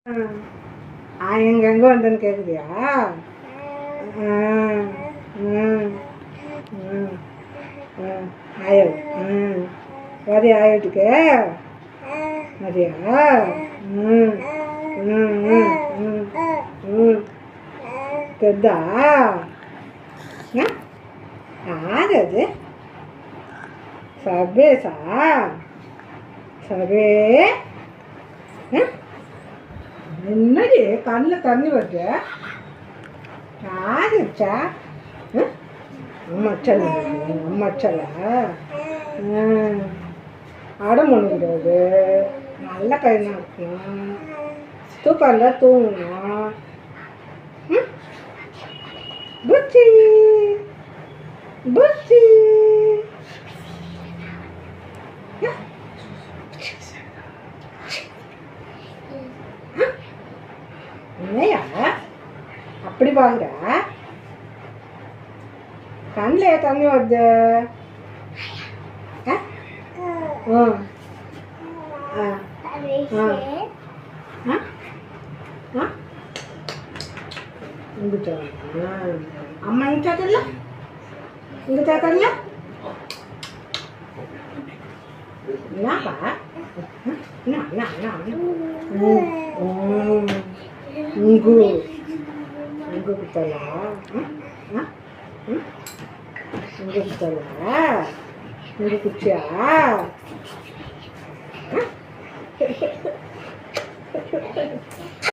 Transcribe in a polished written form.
எங்கெங்கே வந்தேன்னு கேட்குறியா? ஆயோ வரியா ஆயோட்டுக்கு வரியா? பெத்தா யார் அது? சர்வேஸா? சர்வே என்னடி கண்ணில் தண்ணி வருது? யார் வச்சா? அம்மாச்சல அம்மாச்சல அடம் பண்ணுறது நல்ல பையனாக இருக்கணும். தூக்கம் இருந்தால் தூங்கணும். புச்சி புச்சி என்னையா அப்படி பார்க்குற? கண்ணில் தண்ணி வருது. அம்மா இங்கே தாத்தல்ல இங்கே தாத்தல்ல என்னப்பா? உங்கு உங்கு குத்தலா? உங்கு குத்தலா? உங்கு குச்சியா?